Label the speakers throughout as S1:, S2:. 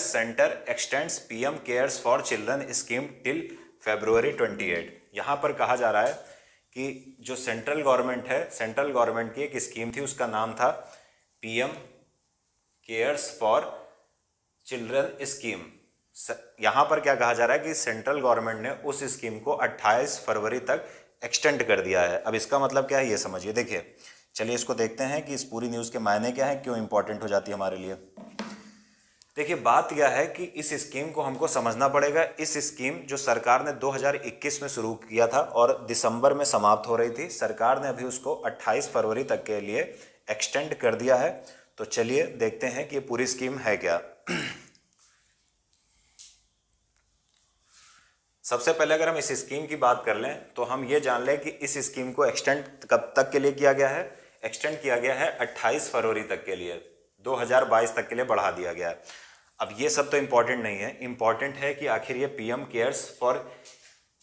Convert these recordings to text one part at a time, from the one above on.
S1: Centre x tends PM cares for children scheme till February 28। यहाँ पर कहा जा रहा है कि जो सेंट्रल गवर्नमेंट है, सेंट्रल गवर्नमेंट की एक स्कीम थी, उसका नाम था PM cares for children scheme. यहाँ पर क्या कहा जा रहा है कि सेंट्रल गवर्नमेंट ने उस स्कीम को 28 फरवरी तक एक्सटेंड कर दिया है। अब इसका मतलब क्या है ये समझिए। देखिए, चलिए इसको देखते हैं कि इस पूरी न्यूज़ के मायने क्या है, क्यों इंपॉर्टेंट हो जाती है हमारे लिए। देखिए, बात क्या है कि इस स्कीम को हमको समझना पड़ेगा। इस स्कीम जो सरकार ने 2021 में शुरू किया था और दिसंबर में समाप्त हो रही थी, सरकार ने अभी उसको 28 फरवरी तक के लिए एक्सटेंड कर दिया है। तो चलिए देखते हैं कि ये पूरी स्कीम है क्या। सबसे पहले अगर हम इस स्कीम की बात कर लें तो हम ये जान लें कि इस स्कीम को एक्सटेंड कब तक के लिए किया गया है। एक्सटेंड किया गया है 28 फरवरी तक के लिए, 2022 तक के लिए बढ़ा दिया गया है। अब ये सब तो इम्पॉर्टेंट नहीं है, इम्पॉर्टेंट है कि आखिर ये PM cares for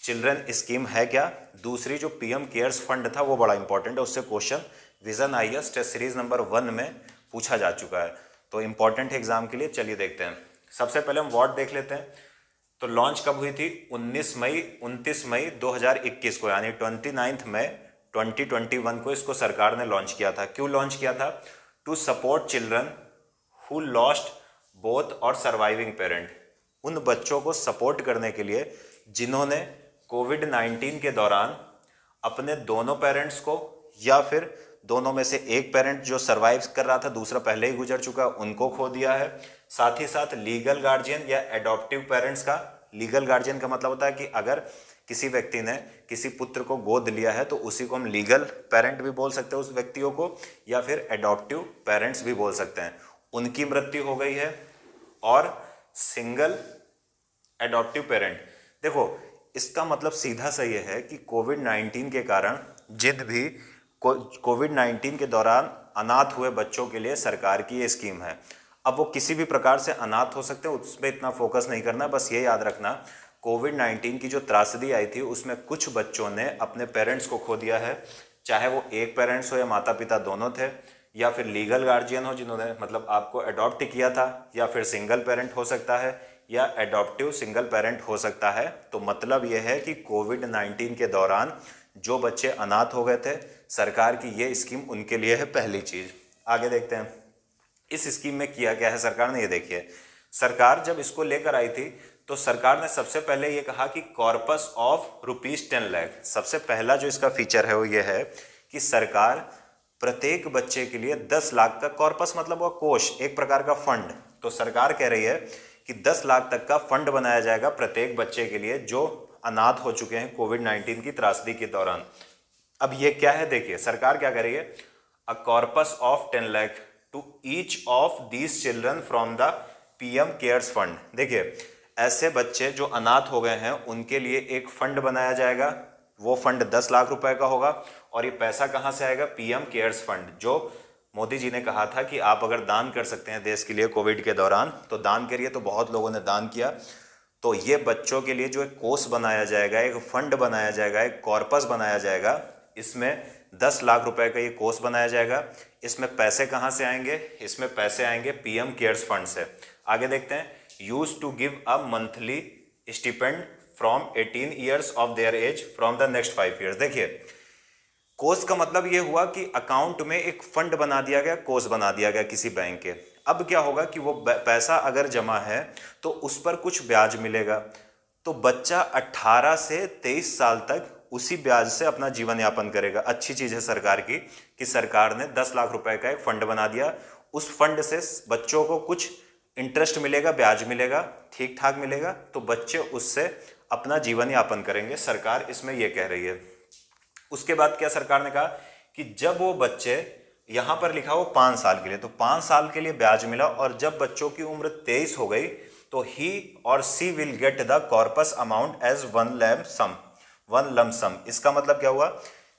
S1: children scheme है क्या। दूसरी जो पीएम केयर्स फंड था वो बड़ा इंपॉर्टेंट है, उससे question Vision IAS test series number 1 में पूछा जा चुका है, तो इम्पॉर्टेंट है एग्जाम के लिए। चलिए देखते हैं। सबसे पहले हम व्हाट देख लेते हैं। तो लॉन्च कब हुई थी? 29 मई 2021 को, यानी 29 मई 2021 को इसको सरकार ने लॉन्च किया था। क्यों लॉन्च किया था? To support children who lost both और सर्वाइविंग पेरेंट। उन बच्चों को सपोर्ट करने के लिए जिन्होंने कोविड-19 के दौरान अपने दोनों पेरेंट्स को या फिर दोनों में से एक पेरेंट जो सर्वाइव कर रहा था, दूसरा पहले ही गुजर चुका, उनको खो दिया है। साथ ही साथ लीगल गार्जियन या एडॉप्टिव पेरेंट्स का, लीगल गार्जियन का मतलब होता है कि अगर किसी व्यक्ति ने किसी पुत्र को गोद लिया है तो उसी को हम लीगल पेरेंट भी बोल सकते हैं उस व्यक्तियों को, या फिर एडॉप्टिव पेरेंट्स भी बोल सकते हैं। उनकी मृत्यु हो गई है। और सिंगल एडॉप्टिव पेरेंट, देखो इसका मतलब सीधा सा ये है कि कोविड-19 के कारण जिन भी कोविड-19 के दौरान अनाथ हुए बच्चों के लिए सरकार की ये स्कीम है। अब वो किसी भी प्रकार से अनाथ हो सकते हैं, उस पर इतना फोकस नहीं करना, बस ये याद रखना कोविड-19 की जो त्रासदी आई थी उसमें कुछ बच्चों ने अपने पेरेंट्स को खो दिया है, चाहे वो एक पेरेंट्स हो या माता पिता दोनों थे, या फिर लीगल गार्जियन हो जिन्होंने मतलब आपको अडॉप्ट किया था, या फिर सिंगल पेरेंट हो सकता है, या एडॉप्टिव सिंगल पेरेंट हो सकता है। तो मतलब यह है कि कोविड-19 के दौरान जो बच्चे अनाथ हो गए थे, सरकार की ये स्कीम उनके लिए है। पहली चीज, आगे देखते हैं इस स्कीम में किया क्या है सरकार ने। ये देखिए, सरकार जब इसको लेकर आई थी तो सरकार ने सबसे पहले ये कहा कि कॉर्पस ऑफ ₹10 लाख। सबसे पहला जो इसका फीचर है वो ये है कि सरकार प्रत्येक बच्चे के लिए 10 लाख का, कॉर्पस मतलब वो कोष, एक प्रकार का फंड, तो सरकार कह रही है कि 10 लाख तक का फंड बनाया जाएगा प्रत्येक बच्चे के लिए जो अनाथ हो चुके हैं कोविड-19 की त्रासदी के दौरान। अब ये क्या है, देखिए सरकार क्या कर रही है, a corpus of 10 lakh to each of these children from the PM cares fund. देखिए, ऐसे बच्चे जो अनाथ हो गए हैं उनके लिए एक फंड बनाया जाएगा, वो फंड 10 लाख रुपए का होगा। और ये पैसा कहाँ से आएगा? पीएम केयर्स फंड, जो मोदी जी ने कहा था कि आप अगर दान कर सकते हैं देश के लिए कोविड के दौरान तो दान करिए, तो बहुत लोगों ने दान किया। तो ये बच्चों के लिए जो एक कोष बनाया जाएगा, एक फंड बनाया जाएगा, एक कॉर्पस बनाया जाएगा, इसमें 10 लाख रुपए का ये कोष बनाया जाएगा। इसमें पैसे कहाँ से आएंगे? इसमें पैसे आएंगे पीएम केयर्स फंड से। आगे देखते हैं, use to give a monthly stipend from 18 years of their age from the next 5 years. देखिए, कोष का मतलब ये हुआ कि अकाउंट में एक फंड बना दिया गया, कोष बना दिया गया किसी बैंक के। अब क्या होगा कि वो पैसा अगर जमा है तो उस पर कुछ ब्याज मिलेगा, तो बच्चा 18 से 23 साल तक उसी ब्याज से अपना जीवन यापन करेगा। अच्छी चीज है सरकार की कि सरकार ने 10 लाख रुपए का एक फंड बना दिया, उस फंड से बच्चों को कुछ इंटरेस्ट मिलेगा, ब्याज मिलेगा, ठीक ठाक मिलेगा, तो बच्चे उससे अपना जीवन यापन करेंगे। सरकार इसमें यह कह रही है। उसके बाद क्या सरकार ने कहा कि जब वो बच्चे, यहां पर लिखा हो 5 साल के लिए, तो 5 साल के लिए ब्याज मिला, और जब बच्चों की उम्र 23 हो गई तो ही और she will get the corpus amount as one lump sum. इसका मतलब क्या हुआ?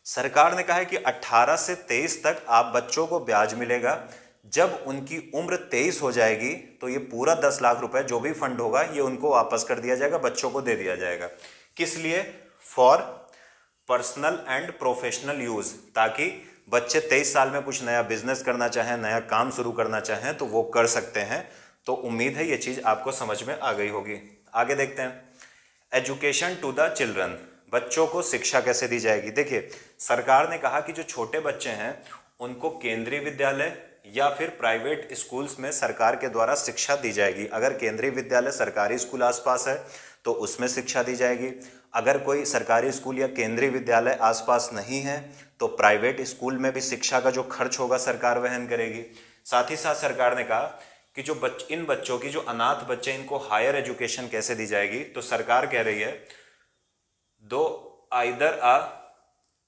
S1: सरकार ने कहा है कि 18 से 23 तक आप बच्चों को ब्याज मिलेगा, जब उनकी उम्र 23 हो जाएगी तो ये पूरा 10 लाख रुपए जो भी फंड होगा ये उनको वापस कर दिया जाएगा, बच्चों को दे दिया जाएगा। किस लिए? For personal and professional use, ताकि बच्चे 23 साल में कुछ नया बिजनेस करना चाहें, नया काम शुरू करना चाहें तो वो कर सकते हैं। तो उम्मीद है ये चीज़ आपको समझ में आ गई होगी। आगे देखते हैं, एजुकेशन टू द चिल्ड्रन, बच्चों को शिक्षा कैसे दी जाएगी। देखिए, सरकार ने कहा कि जो छोटे बच्चे हैं उनको केंद्रीय विद्यालय या फिर प्राइवेट स्कूल्स में सरकार के द्वारा शिक्षा दी जाएगी। अगर केंद्रीय विद्यालय सरकारी स्कूल आसपास है तो उसमें शिक्षा दी जाएगी। अगर कोई सरकारी स्कूल या केंद्रीय विद्यालय आसपास नहीं है तो प्राइवेट स्कूल में भी शिक्षा का जो खर्च होगा सरकार वहन करेगी। साथ ही साथ सरकार ने कहा कि जो इन बच्चों की, जो अनाथ बच्चे, इनको हायर एजुकेशन कैसे दी जाएगी। तो सरकार कह रही है दो आइदर अ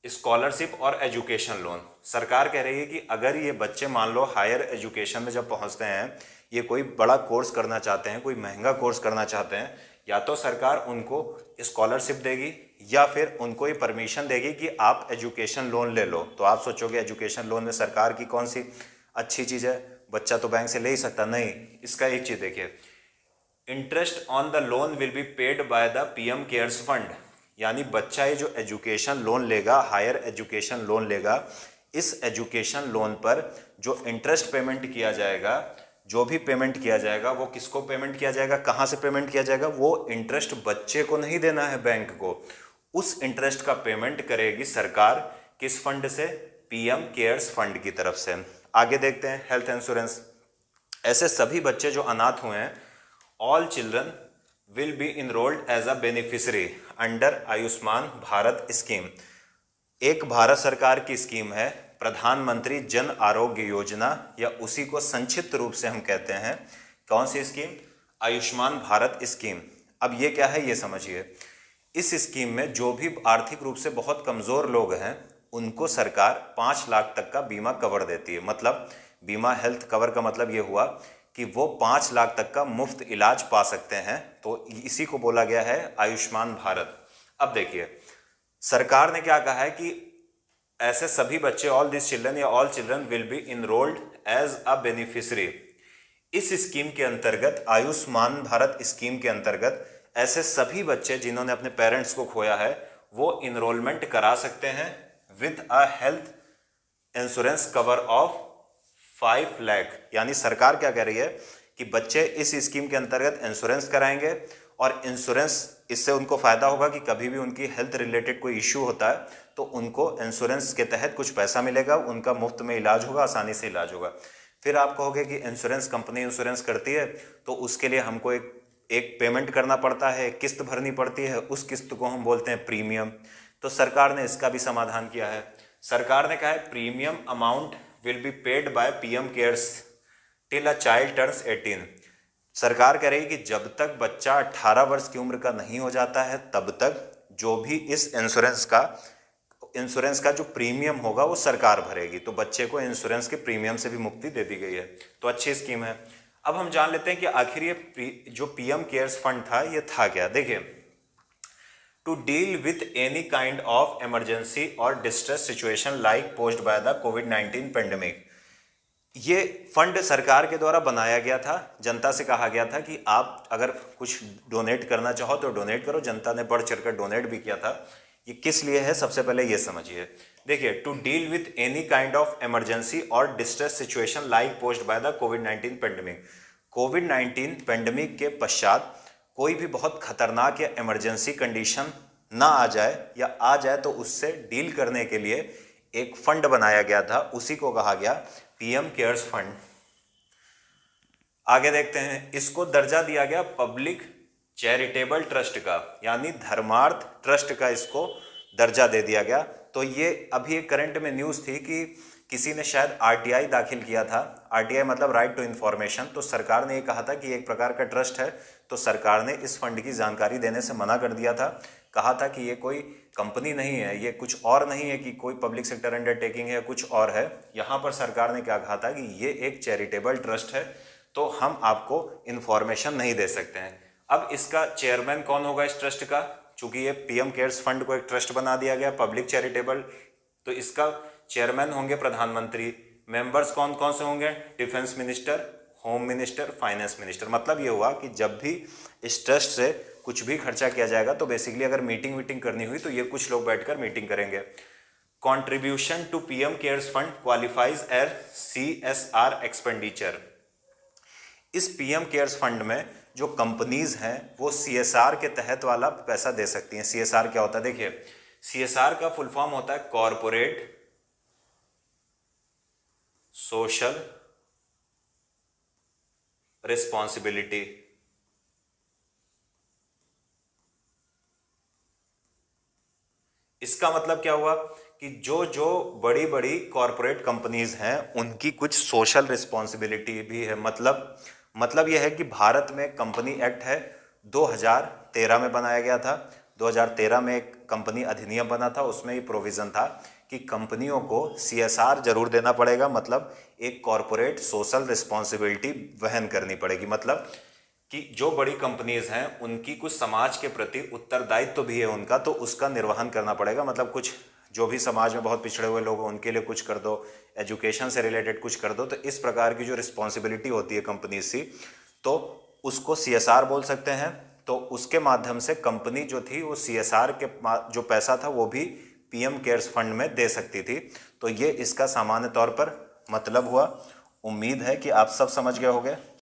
S1: स्कॉलरशिप और एजुकेशन लोन। सरकार कह रही है कि अगर ये बच्चे मान लो हायर एजुकेशन में जब पहुंचते हैं, ये कोई बड़ा कोर्स करना चाहते हैं, कोई महंगा कोर्स करना चाहते हैं, या तो सरकार उनको स्कॉलरशिप देगी या फिर उनको ये परमिशन देगी कि आप एजुकेशन लोन ले लो। तो आप सोचोगे एजुकेशन लोन में सरकार की कौन सी अच्छी चीज़ है, बच्चा तो बैंक से ले ही सकता। नहीं, इसका एक चीज़ देखिए, interest on the loan will be paid by the PM cares fund. यानी बच्चा ये जो एजुकेशन लोन लेगा, हायर एजुकेशन लोन लेगा, इस एजुकेशन लोन पर जो इंटरेस्ट पेमेंट किया जाएगा, जो भी पेमेंट किया जाएगा, वो किसको पेमेंट किया जाएगा, कहाँ से पेमेंट किया जाएगा, वो इंटरेस्ट बच्चे को नहीं देना है बैंक को, उस इंटरेस्ट का पेमेंट करेगी सरकार। किस फंड से? पीएम केयर्स फंड की तरफ से। आगे देखते हैं, हेल्थ इंश्योरेंस। ऐसे सभी बच्चे जो अनाथ हुए हैं, all children will be enrolled as a beneficiary under Ayushman Bharat scheme. एक भारत सरकार की स्कीम है, प्रधानमंत्री जन आरोग्य योजना, या उसी को संक्षिप्त रूप से हम कहते हैं कौन सी स्कीम? आयुष्मान भारत स्कीम। अब ये क्या है ये समझिए। इस स्कीम में जो भी आर्थिक रूप से बहुत कमज़ोर लोग हैं उनको सरकार 5 लाख तक का बीमा कवर देती है। मतलब बीमा हेल्थ कवर का मतलब ये हुआ कि वो 5 लाख तक का मुफ्त इलाज पा सकते हैं। तो इसी को बोला गया है आयुष्मान भारत। अब देखिए, सरकार ने क्या कहा है कि ऐसे सभी बच्चे, ऑल दिस चिल्ड्रन या all children will be enrolled as a beneficiary. इस स्कीम के अंतर्गत, आयुष्मान भारत स्कीम के अंतर्गत, ऐसे सभी बच्चे जिन्होंने अपने पेरेंट्स को खोया है वो इनरोलमेंट करा सकते हैं with a health insurance cover of 5 lakh. यानी सरकार क्या कह रही है कि बच्चे इस स्कीम के अंतर्गत इंश्योरेंस कराएंगे और इंश्योरेंस, इससे उनको फायदा होगा कि कभी भी उनकी हेल्थ रिलेटेड कोई इश्यू होता है तो उनको इंश्योरेंस के तहत कुछ पैसा मिलेगा, उनका मुफ्त में इलाज होगा, आसानी से इलाज होगा। फिर आप कहोगे कि इंश्योरेंस कंपनी इंश्योरेंस करती है तो उसके लिए हमको एक पेमेंट करना पड़ता है, किस्त भरनी पड़ती है, उस किस्त को हम बोलते हैं प्रीमियम। तो सरकार ने इसका भी समाधान किया है। सरकार ने कहा है premium amount will be paid by PM cares till a child turns 18। सरकार कह रही है कि जब तक बच्चा 18 वर्ष की उम्र का नहीं हो जाता है तब तक जो भी इस इंश्योरेंस का जो प्रीमियम होगा वो सरकार भरेगी। तो बच्चे को इंश्योरेंस के प्रीमियम से भी मुक्ति दे दी गई है। तो अच्छी स्कीम है। अब हम जान लेते हैं कि आखिर ये जो पीएम केयर्स फंड था ये था क्या। देखिए, to deal with any kind of emergency और distress situation like posed by the कोविड-19 पेंडेमिक। ये फंड सरकार के द्वारा बनाया गया था। जनता से कहा गया था कि आप अगर कुछ डोनेट करना चाहो तो डोनेट करो। जनता ने बढ़ चढ़कर डोनेट भी किया था। ये किस लिए है, सबसे पहले ये समझिए। देखिए, to deal with any kind of emergency और distress situation like posed by the कोविड-19 पेंडेमिक। कोविड-19 पेंडेमिक के पश्चात कोई भी बहुत खतरनाक या इमरजेंसी कंडीशन ना आ जाए या आ जाए तो उससे डील करने के लिए एक फंड बनाया गया था, उसी को कहा गया पीएम केयर्स फंड। आगे देखते हैं, इसको दर्जा दिया गया पब्लिक चैरिटेबल ट्रस्ट का, यानी धर्मार्थ ट्रस्ट का इसको दर्जा दे दिया गया। तो ये अभी एक करंट में न्यूज़ थी कि किसी ने शायद आरटीआई दाखिल किया था। आरटीआई मतलब राइट टू इन्फॉर्मेशन। तो सरकार ने ये कहा था कि एक प्रकार का ट्रस्ट है, तो सरकार ने इस फंड की जानकारी देने से मना कर दिया था। कहा था कि ये कोई कंपनी नहीं है, ये कुछ और नहीं है कि कोई पब्लिक सेक्टर अंडरटेकिंग है, कुछ और है। यहाँ पर सरकार ने क्या कहा था कि ये एक चैरिटेबल ट्रस्ट है, तो हम आपको इन्फॉर्मेशन नहीं दे सकते हैं। अब इसका चेयरमैन कौन होगा इस ट्रस्ट का? चूंकि ये पीएम केयर्स फंड को एक ट्रस्ट बना दिया गया पब्लिक चैरिटेबल, तो इसका चेयरमैन होंगे प्रधानमंत्री। मेंबर्स कौन कौन से होंगे? Defence minister, home minister, finance minister. मतलब ये हुआ कि जब भी इस ट्रस्ट से कुछ भी खर्चा किया जाएगा तो बेसिकली अगर मीटिंग करनी हुई तो ये कुछ लोग बैठकर मीटिंग करेंगे। Contribution to PM cares fund qualifies as CSR expenditure. इस पीएम केयर्स फंड में जो कंपनीज हैं वो सीएसआर के तहत वाला पैसा दे सकती हैं। सीएसआर क्या होता है, देखिए सीएसआर का फुल फॉर्म होता है कॉरपोरेट सोशल रिस्पॉन्सिबिलिटी। इसका मतलब क्या हुआ कि जो जो बड़ी बड़ी कॉरपोरेट कंपनीज हैं उनकी कुछ सोशल रिस्पॉन्सिबिलिटी भी है। मतलब यह है कि भारत में कंपनी एक्ट है 2013 में बनाया गया था। 2013 में एक कंपनी अधिनियम बना था, उसमें ये प्रोविज़न था कि कंपनियों को सीएसआर जरूर देना पड़ेगा, मतलब एक कॉरपोरेट सोशल रिस्पॉन्सिबिलिटी वहन करनी पड़ेगी। मतलब कि जो बड़ी कंपनीज हैं उनकी कुछ समाज के प्रति उत्तरदायित्व तो भी है उनका, तो उसका निर्वहन करना पड़ेगा। मतलब कुछ जो भी समाज में बहुत पिछड़े हुए लोग हैं उनके लिए कुछ कर दो, एजुकेशन से रिलेटेड कुछ कर दो। तो इस प्रकार की जो रिस्पॉन्सिबिलिटी होती है कंपनी से, तो उसको सीएसआर बोल सकते हैं। तो उसके माध्यम से कंपनी जो थी वो सीएसआर के जो पैसा था वो भी पीएम केयर्स फंड में दे सकती थी। तो ये इसका सामान्य तौर पर मतलब हुआ। उम्मीद है कि आप सब समझ गए होंगे।